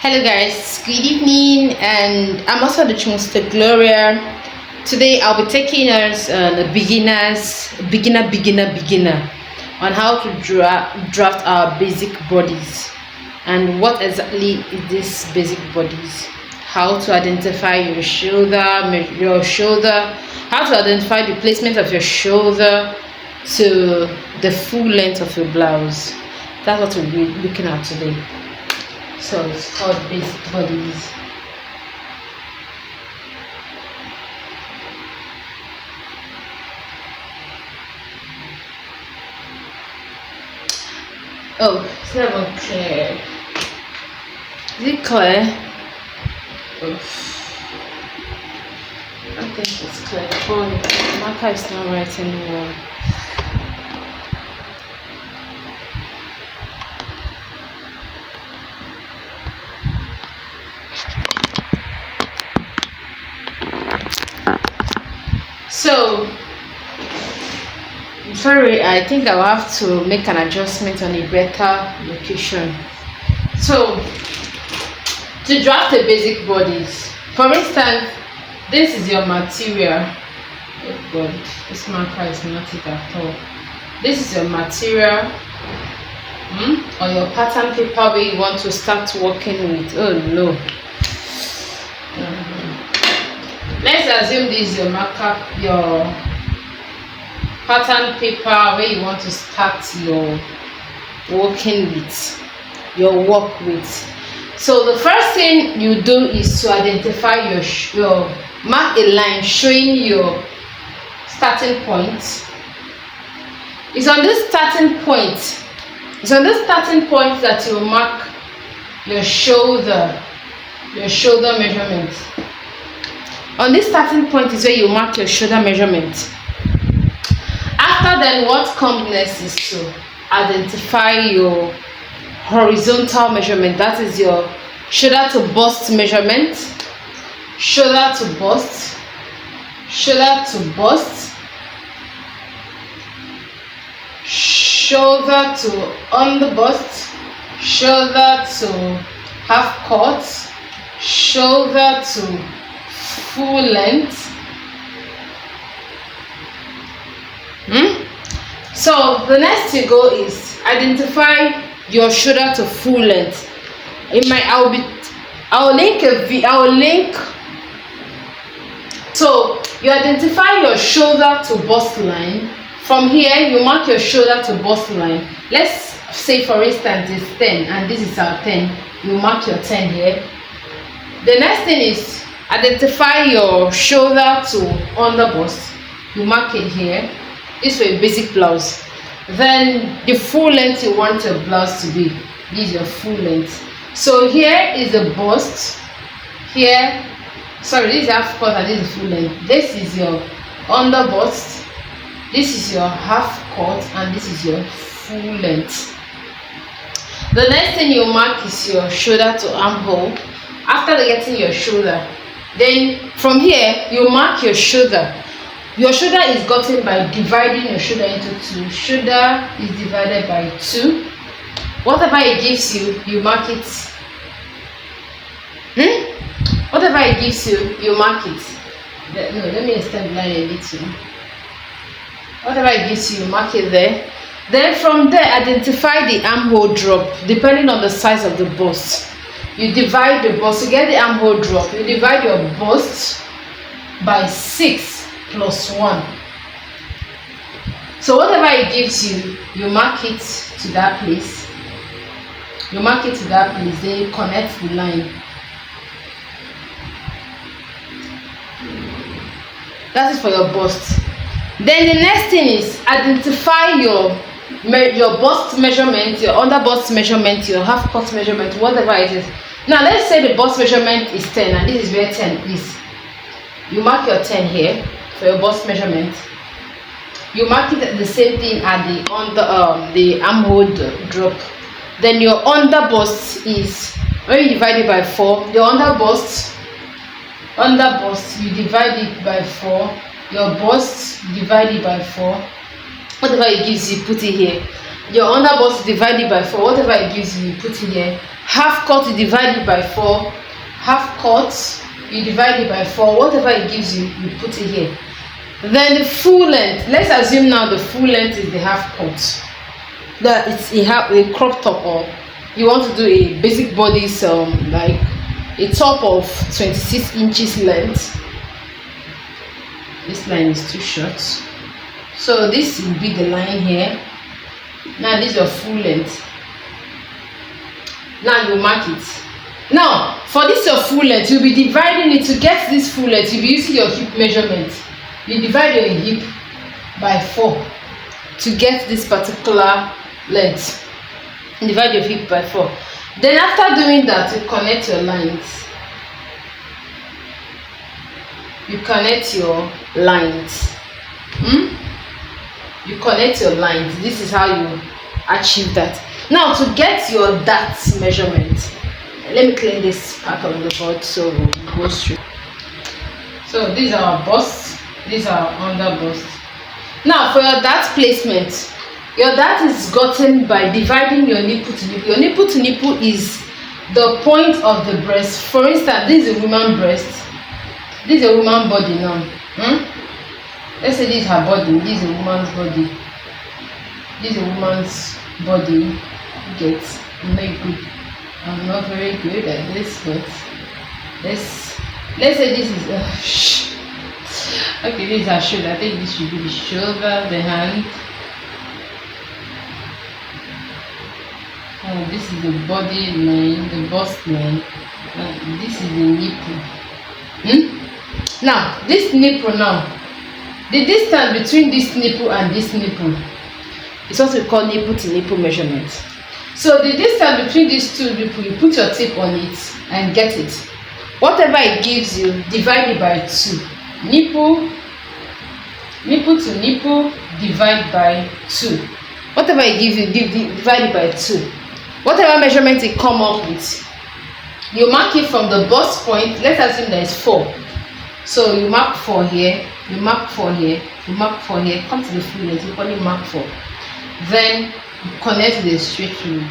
Hello guys, good evening, and I'm also the Chumster Gloria. Today I'll be taking us the beginner on how to draft our basic bodies and what exactly is this basic bodies, how to identify your shoulder, how to identify the placement of your shoulder to the full length of your blouse. That's what we'll be looking at today. So it's called basic bodies. Oh, it's never clear. Is it clear? Oof. I think it's clear. Oh, the marker is not right anymore. So, sorry, I think I'll have to make an adjustment on a better location. So, to draft the basic bodies, for instance, this is your material. Oh God, this marker is not it at all. This is your material or your pattern paper where you want to start working with. Oh no. Let's assume this is your marker, your pattern paper where you want to start your working with, your work with. So the first thing you do is to identify your mark a line showing your starting point. It's on this starting point. It's on this starting point that you mark your shoulder measurement. On this starting point is where you mark your shoulder measurement. After then, what comes next is to identify your horizontal measurement. That is your shoulder to bust measurement. Shoulder to bust. Shoulder to bust. Shoulder to under bust. Shoulder to half cut. Shoulder to full length. So the next you go is identify your shoulder to full length. I'll link. So you identify your shoulder to bust line. From here you mark your shoulder to bust line. Let's say for instance it's 10 and this is our 10. You mark your 10 here. The next thing is identify your shoulder to under bust. You mark it here. This for a basic blouse. Then the full length you want your blouse to be. This is your full length. So here is the bust. Here, sorry, this is half cut and this is full length. This is your under bust. This is your half cut and this is your full length. The next thing you mark is your shoulder to armhole. After getting your shoulder, then from here you mark your shoulder. Your shoulder is gotten by dividing your shoulder into two. Shoulder is divided by 2. Whatever it gives you, you mark it. Whatever it gives you, you mark it. No, let me extend the line a little. Whatever it gives you, mark it there. Then from there, identify the armhole drop depending on the size of the bust. You divide the bust. To get the armhole drop, you divide your bust by 6 plus 1. So whatever it gives you, you mark it to that place. You mark it to that place, then you connect the line. That is for your bust. Then the next thing is identify your bust measurement, your under bust measurement, your half cut measurement, whatever it is. Now let's say the bust measurement is 10 and this is where 10 is. You mark your 10 here for your bust measurement. You mark it the same thing at the armhole drop. Then your under bust is, when you divide it by 4, your under bust you divide it by 4. Your bust divide it by 4. Whatever it gives you, put it here. Your under bust divided by 4. Whatever it gives you, put it here. half cut, you divide it by 4. Half cut, you divide it by 4. Whatever it gives you, you put it here. Then the full length, let's assume now the full length is the half cut, that it's a crop top, or you want to do a basic body, like a top of 26 inches length. This line is too short, so this will be the line here. Now this is your full length. Now you mark it. Now for this your full length, you'll be dividing it. To get this full length, you'll be using your hip measurement. You divide your hip by 4 to get this particular length. Divide your hip by 4. Then after doing that, you connect your lines. You connect your lines. You connect your lines. This is how you achieve that. Now to get your dart measurement, let me clean this part of the board so we'll go straight. So these are our busts. These are under bust. Now for your dart placement, your dart is gotten by dividing your nipple to nipple. Your nipple to nipple is the point of the breast. For instance, this is a woman's breast. This is a woman's body now. Let's say this is her body. This is a woman's body. This is a woman's body. I'm not good. I'm not very good at this, but let's say this is okay, this is our shoulder. I think this should be the shoulder, the hand. This is the body line, the bust line. This is the nipple. Now, this nipple now, the distance between this nipple and this nipple is what we call nipple to nipple measurement. So the distance between these two nipples, you put your tip on it and get it. Whatever it gives you, divide it by 2. Nipple to nipple, divide by 2. Whatever it gives you, divide it by 2. Whatever measurement it come up with, you mark it from the bust point. Let's assume there is 4. So you mark 4 here, you mark 4 here, you mark 4 here, come to the full length, you only mark 4. Then you connect the straight through.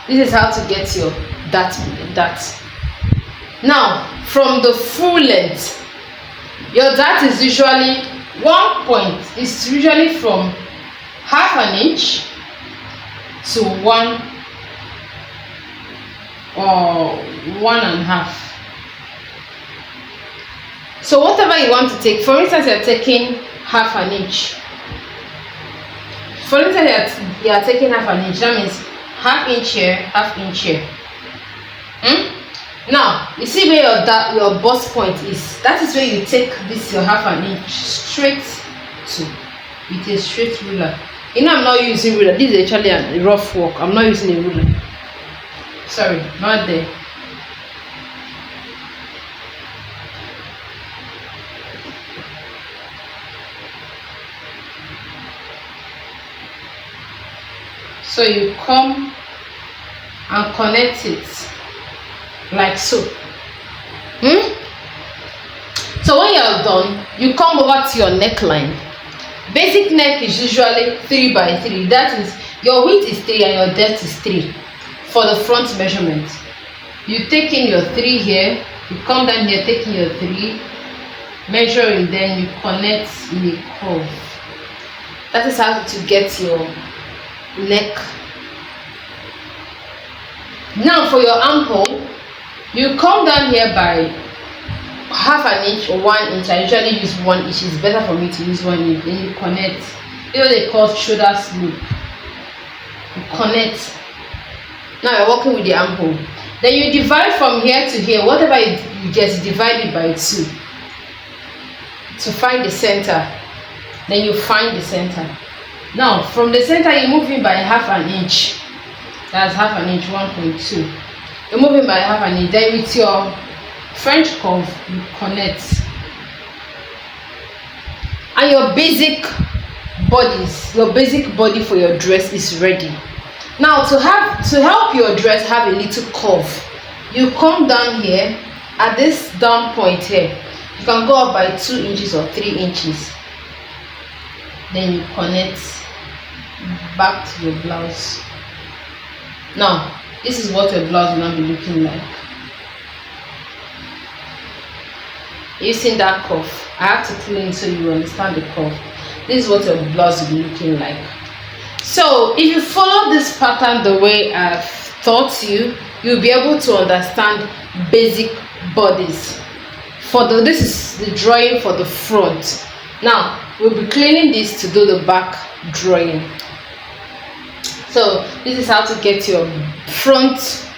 This is how to get your dart. Now, from the full length, your dart is usually 1 point. It's usually from half an inch to 1 or 1.5. So whatever you want to take, for instance, you're taking half an inch. For instance, you are taking half an inch. That means half inch here, half inch here. Now you see where your bust point is. That is where you take this your half an inch straight to with a straight ruler. You know, I'm not using ruler. This is actually a rough work. I'm not using a ruler. Sorry, not there. So you come and connect it like so. So when you're done, you come over to your neckline. Basic neck is usually 3 by 3. That is, your width is 3 and your depth is 3 for the front measurement. You take in your 3 here, you come down here, taking your 3, measure it, then you connect in a curve. That is how to get your neck. Now for your armhole, you come down here by half an inch or 1 inch. I usually use 1 inch. It's better for me to use 1 inch. Then you connect. You know they call shoulder slope. You connect. Now you're working with the armhole. Then you divide from here to here. Whatever you get, divide it by 2 to find the center. Then you find the center. Now from the center you move in by half an inch. That's half an inch, 1.2. You're moving by half an inch. Then with your French curve, you connect. And your basic body for your dress is ready. Now to help your dress have a little curve, you come down here at this down point here. You can go up by 2 inches or 3 inches. Then you connect back to your blouse. Now this is what your blouse will now be looking like. Using that cuff, I have to clean so you understand the cuff. This is what your blouse will be looking like. So if you follow this pattern the way I've taught you, you'll be able to understand basic bodies. This is the drawing for the front. Now we'll be cleaning this to do the back drawing. So this is how to get your front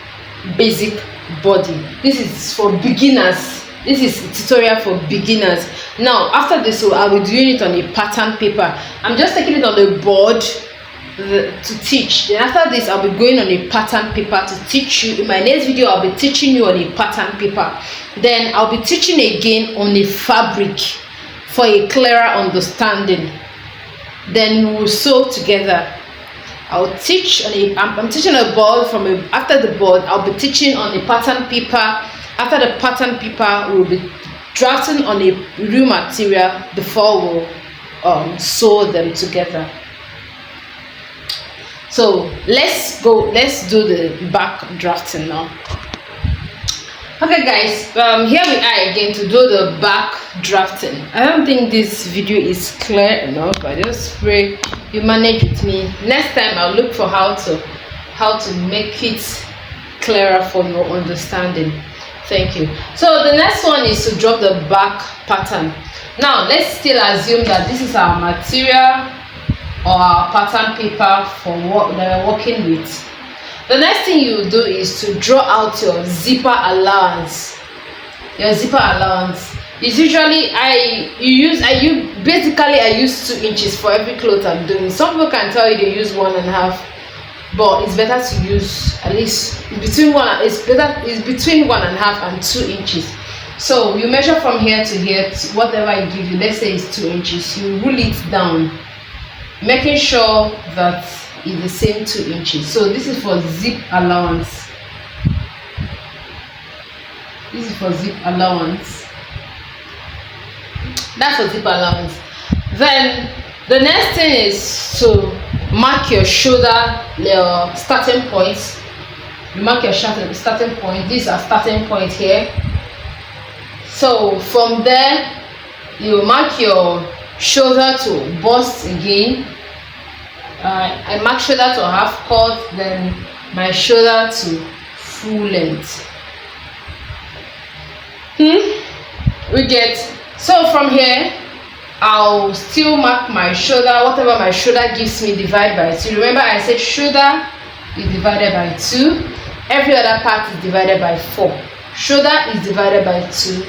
basic body. This is for beginners. This is a tutorial for beginners. Now after this, so I'll be doing it on a pattern paper. I'm just taking it on the board to teach. Then after this, I'll be going on a pattern paper to teach you. In my next video, I'll be teaching you on a pattern paper. Then I'll be teaching again on a fabric for a clearer understanding. Then we will sew together. I'll teach on a I'm teaching a board after the board I'll be teaching on a pattern paper. After the pattern paper, we'll be drafting on a real material before we'll sew them together. So let's do the back drafting now. Okay guys, here we are again to do the back drafting. I don't think this video is clear enough. I just pray you manage with me. Next time I'll look for how to make it clearer for your understanding. Thank you. So the next one is to drop the back pattern. Now let's still assume that this is our material or our pattern paper for what that we're working with. The next thing you do is to draw out your zipper allowance. Your zipper allowance is usually I use 2 inches for every cloth I'm doing. Some people can tell you they use 1.5, but it's better to use at least between 1.5 and 2 inches. So you measure from here to here, whatever I give you. Let's say it's 2 inches. You rule it down, making sure that it's the same 2 inches. So this is for zip allowance. This is for zip allowance. That's for zip allowance. Then the next thing is to mark your shoulder, your starting points. You mark your starting point. This is our starting point here. So from there, you mark your shoulder to bust again. I mark shoulder to half cut, then my shoulder to full length. We get, so from here I'll still mark my shoulder, whatever my shoulder gives me, divide by 2. Remember I said shoulder is divided by 2, every other part is divided by 4. Shoulder is divided by 2.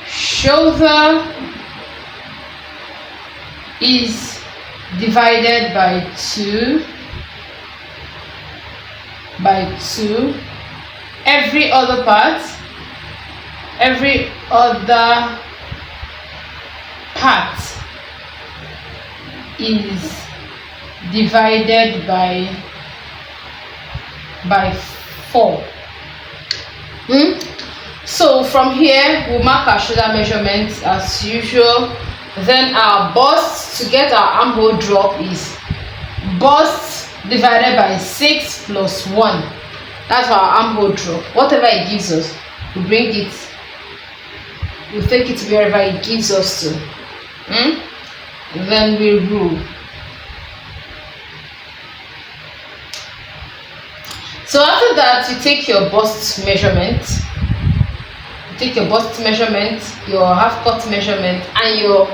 Shoulder is divided by 2 every other part is divided by 4. So from here we'll mark our shoulder measurements as usual. Then our bust, to get our armhole drop, is bust divided by 6 plus 1. That's our armhole drop. Whatever it gives us, we bring it, we take it wherever it gives us to. Then we rule. So after that, you take your bust measurement. Take your bust measurement, your half cut measurement, and your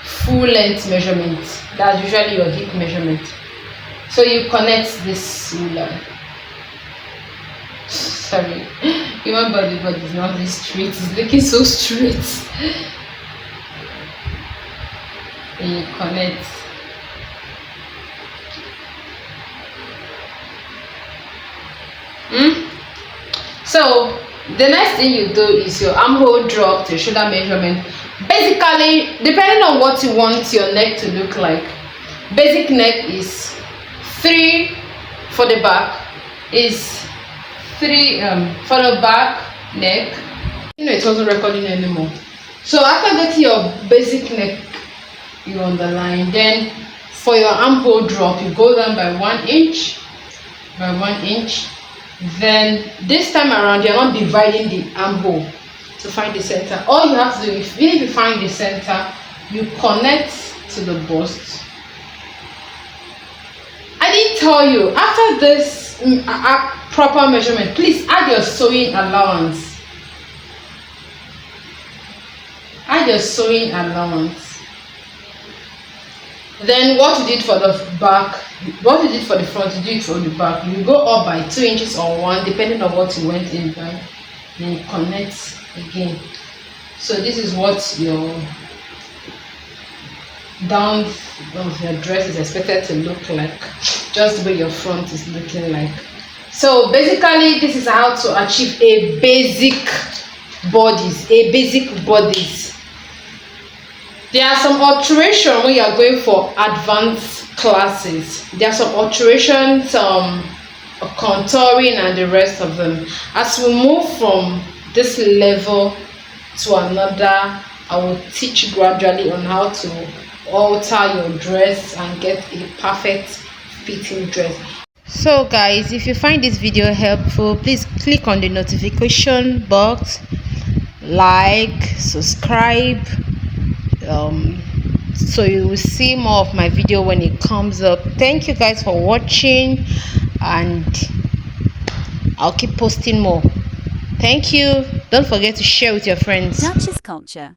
full length measurement. That's usually your hip measurement. So you connect this ruler. Sorry, human body is not this straight. It's looking so straight. And you connect. So the next thing you do is your armhole drop to shoulder measurement. Basically, depending on what you want your neck to look like, basic neck is 3 for the back, is 3 for the back neck. You know, it wasn't recording anymore. So after getting your basic neck you underline. Then for your armhole drop, you go down by 1 inch, then this time around you're not dividing the armhole to find the center. All you have to do, if you find the center, you connect to the bust. I didn't tell you, after this proper measurement, please add your sewing allowance. Add your sewing allowance. Then what you did for the back, what you did for the front, you do it for the back. You go up by 2 inches or 1, depending on what you went in by. Then you connect again. So this is what your down of your dress is expected to look like, just the way your front is looking like. So basically, this is how to achieve a basic bodice. There are some alterations when you are going for advanced classes. There are some alterations, contouring and the rest of them. As we move from this level to another, I will teach gradually on how to alter your dress and get a perfect fitting dress. So guys, if you find this video helpful, please click on the notification box, like, subscribe, so you will see more of my video when it comes up. Thank you guys for watching, and I'll keep posting more. Thank you. Don't forget to share with your friends. Duchess Culture.